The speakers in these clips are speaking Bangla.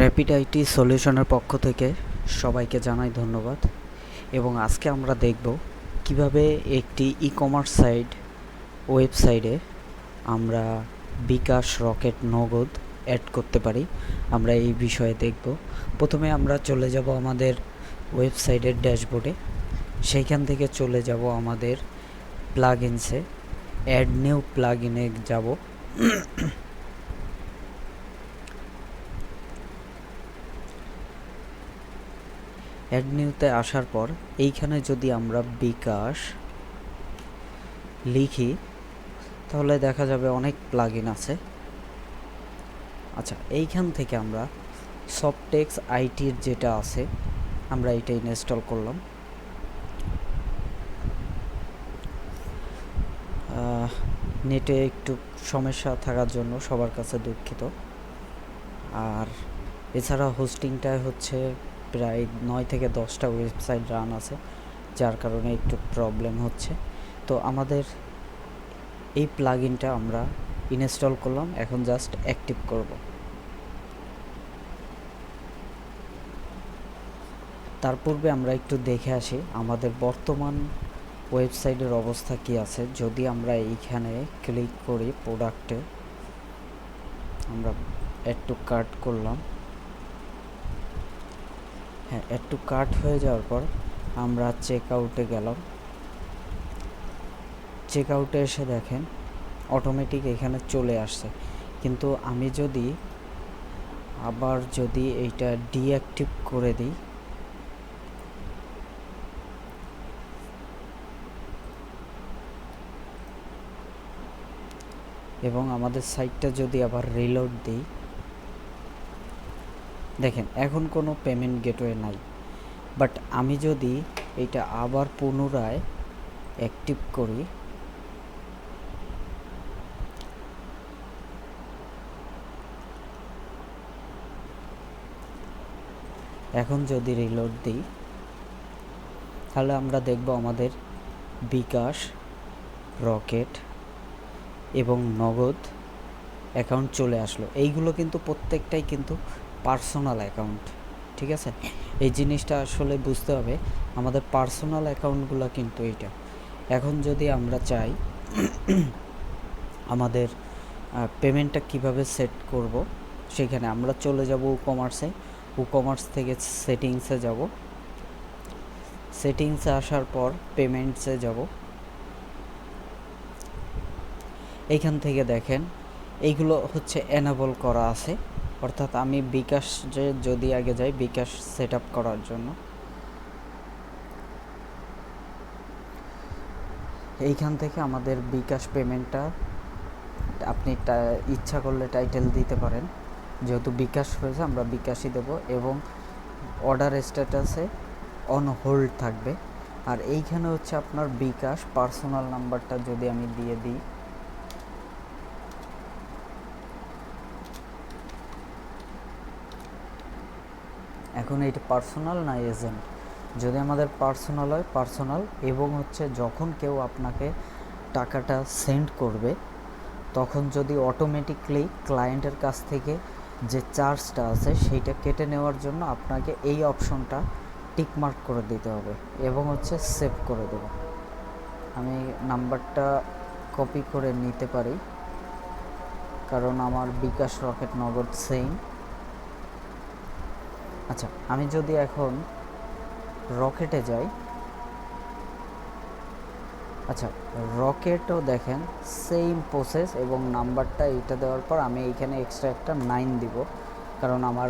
র্যাপিড আইটি সলিউশনের পক্ষ থেকে সবাইকে জানাই ধন্যবাদ। এবং আজকে আমরা দেখব কিভাবে একটি ই কমার্স ওয়েবসাইটে আমরা বিকাশ, রকেট, নগদ অ্যাড করতে পারি। আমরা এই বিষয়ে দেখব। প্রথমে আমরা চলে যাব আমাদের ওয়েবসাইটের ড্যাশবোর্ডে। সেইখান থেকে চলে যাব আমাদের প্লাগইনসে, অ্যাড নিউ প্লাগইনে যাব। অ্যাড নিউতে আসার পর এইখানে যদি আমরা বিকাশ লিখি তাহলে দেখা যাবে অনেক প্লাগইন আছে। আচ্ছা, এইখান থেকে আমরা সফটেক্স আইটির যেটা আছে আমরা এটা ইনস্টল করলাম। নেটে একটু সমস্যা থাকার জন্য সবার কাছে দুঃখিত। আর এছাড়া হোস্টিংটায় হচ্ছে প্রায় 9 থেকে 10টা ওয়েবসাইট রান আছে, যার কারণে একটু প্রবলেম হচ্ছে। তো আমাদের এই প্লাগইনটা আমরা ইনস্টল করলাম, এখন জাস্ট অ্যাক্টিভ করব। তার পূর্বে আমরা একটু দেখে আসি আমাদের বর্তমান ওয়েবসাইটের অবস্থা কি আছে। যদি আমরা এইখানে ক্লিক করি প্রোডাক্টে, আমরা অ্যাড টু কার্ট করলাম। হ্যাঁ, অ্যাড টু কার্ট হয়ে যাওয়ার পর আমরা চেক আউটে গেলাম। চেক আউটে এসে দেখেন অটোমেটিক এখানে চলে আসছে, কিন্তু আমি যদি এইটা ডিঅ্যাক্টিভ করে দিই, এবং আমাদের সাইটটা যদি আবার রিলোড দিই, দেখেন এখন কোনো পেমেন্ট গেটওয়ে নাই। বাট আমি যদি এটা আবার পুনরায় অ্যাক্টিভ করি, এখন যদি রিলোড দিই তাহলে আমরা দেখব আমাদের বিকাশ, রকেট এবং নগদ অ্যাকাউন্ট চলে আসলো। এইগুলো কিন্তু প্রত্যেকটাই কিন্তু পার্সোনাল অ্যাকাউন্ট, ঠিক আছে? এই জিনিসটা আসলে বুঝতে হবে, আমাদের পার্সোনাল অ্যাকাউন্টগুলো কিন্তু এইটা। এখন যদি আমরা চাই আমাদের পেমেন্টটা কিভাবে সেট করব, সেখানে আমরা চলে যাব কমার্স থেকে সেটিংসে যাব। সেটিংসে আসার পর পেমেন্টসে যাব। এইখান থেকে দেখেন এইগুলো হচ্ছে এনেবল করা আছে, অর্থাৎ আমি বিকাশ যদি আগে যাই বিকাশ সেট আপ করার জন্য, এইখান থেকে আমাদের বিকাশ পেমেন্টটা আপনি ইচ্ছা করলে টাইটেল দিতে পারেন। যেহেতু বিকাশ হয়েছে আমরা বিকাশই দেব, এবং অর্ডার স্ট্যাটাসে অন হোল্ড থাকবে। আর এইখানে হচ্ছে আপনার বিকাশ পার্সোনাল নাম্বারটা যদি আমি দিয়ে দিই, এখন এইটা পার্সোনাল না এজেন্ট। যদি আমাদের পার্সোনাল হয় পার্সোনাল, এবং হচ্ছে যখন কেউ আপনাকে টাকাটা সেন্ড করবে তখন যদি অটোমেটিকলি ক্লায়েন্টের কাছ থেকে যে চার্জটা আছে সেইটা কেটে নেওয়ার জন্য আপনাকে এই অপশনটা টিকমার্ক করে দিতে হবে এবং হচ্ছে সেভ করে দেব। আমি নাম্বারটা কপি করে নিতে পারি, কারণ আমার বিকাশ, রকেট, নগদ সেম। আচ্ছা, আমি যদি এখন রকেটে যাই, আচ্ছা রকেটও দেখেন সেম প্রসেস, এবং নাম্বারটা এইটা দেওয়ার পর আমি এইখানে এক্সট্রা একটা 9 দিব, কারণ আমার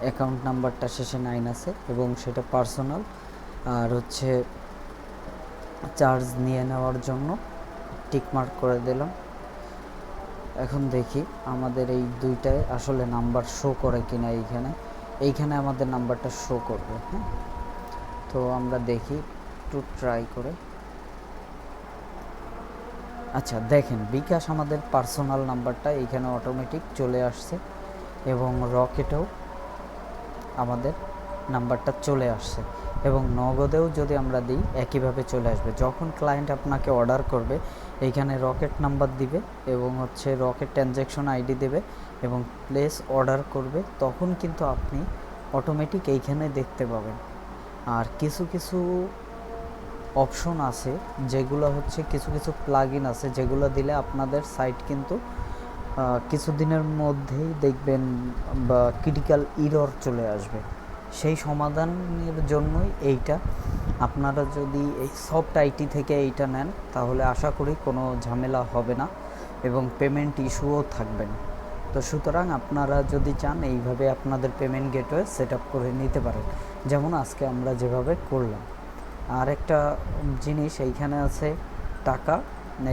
অ্যাকাউন্ট নাম্বারটা শেষে 9 আছে এবং সেটা পার্সোনাল। আর হচ্ছে চার্জ নিয়ে নেওয়ার জন্য টিকমার্ক করে দিলাম। এখন দেখি আমাদের এই দুইটায় আসলে নাম্বার শো করে কিনা। এইখানে আমাদের নাম্বারটা শো করবে। হ্যাঁ, তো আমরা দেখি একটু ট্রাই করে। আচ্ছা দেখেন বিকাশ আমাদের পার্সোনাল নাম্বারটা এইখানে অটোমেটিক চলে আসছে, এবং রকেটেও আমাদের নাম্বারটা চলে আসছে। এবং নগদেও যদি আমরা দিই একইভাবে চলে আসবে। যখন ক্লায়েন্ট আপনাকে অর্ডার করবে এইখানে রকেট নাম্বার দিবে এবং হচ্ছে রকেট ট্রানজ্যাকশন আইডি দেবে এবং প্লেস অর্ডার করবে, তখন কিন্তু আপনি অটোমেটিক এইখানে দেখতে পাবেন। আর কিছু কিছু অপশন আছে যেগুলো হচ্ছে কিছু কিছু প্লাগইন আছে যেগুলো দিলে আপনাদের সাইট কিন্তু কিছুদিনের মধ্যেই দেখবেন বা ক্রিটিক্যাল ইরর চলে আসবে। সেই সমাধানের জন্যই এইটা, আপনারা যদি এই সফট আইটি থেকে এইটা নেন তাহলে আশা করি কোনো ঝামেলা হবে না এবং পেমেন্ট ইস্যুও থাকবে না। তো সুতরাং আপনারা যদি চান এইভাবে আপনাদের পেমেন্ট গেটওয়ে সেট আপ করে নিতে পারেন, যেমন আজকে আমরা যেভাবে করলাম। আর একটা জিনিস এইখানে আছে টাকা,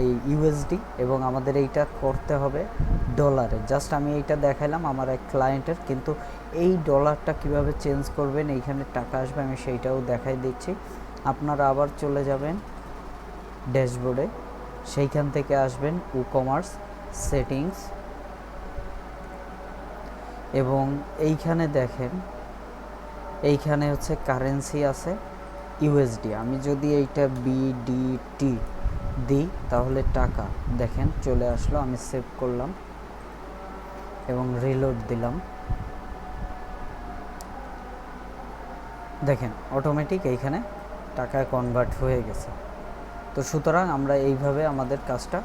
এই ইউএসডি, এবং আমাদের এইটা করতে হবে ডলারে। জাস্ট আমি এইটা দেখাইলাম আমার এক ক্লায়েন্টের, কিন্তু এই ডলারটা কিভাবে চেঞ্জ করবেন, এইখানে টাকা আসবে আমি সেইটাও দেখাই দিচ্ছি। আপনারা আবার চলে যাবেন ড্যাশবোর্ডে, সেইখান থেকে আসবেন ই-কমার্স সেটিংস, এবং এইখানে দেখেন এইখানে হচ্ছে কারেন্সি আছে ইউএসডি। আমি যদি এইটা বিডিটি দিই তাহলে টাকা দেখেন চলে আসলো। আমি সেভ করলাম এবং রিলোড দিলাম, দেখেন অটোমেটিক এইখানে টাকায় কনভার্ট হয়ে গেছে। তো সুতরাং আমরা এইভাবে আমাদের কাজটা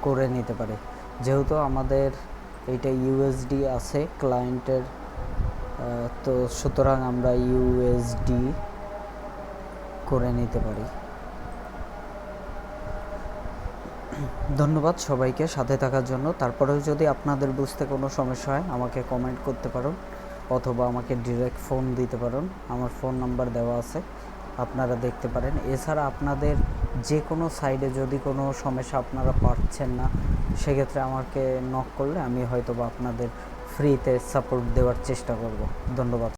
করে নিতে পারি। যেহেতু আমাদের এইটা ইউএসডি আছে ক্লায়েন্টের, তো সুতরাং আমরা ইউএসডি করে নিতে পারি। ধন্যবাদ সবাইকে সাথে থাকার জন্য। তারপরেও যদি আপনাদের বুঝতে কোনো সমস্যা হয় আমাকে কমেন্ট করতে পারেন অথবা আমাকে ডিরেক্ট ফোন দিতে পারেন, আমার ফোন নাম্বার দেওয়া আছে, আপনারা দেখতে পারেন। এছাড়া আপনাদের যে কোনো সাইডে যদি কোনো সমস্যা আপনারা পাচ্ছেন না, সেক্ষেত্রে আমাকে নক করলে আমি হয়তো বা আপনাদের ফ্রিতে সাপোর্ট দেওয়ার চেষ্টা করব। ধন্যবাদ।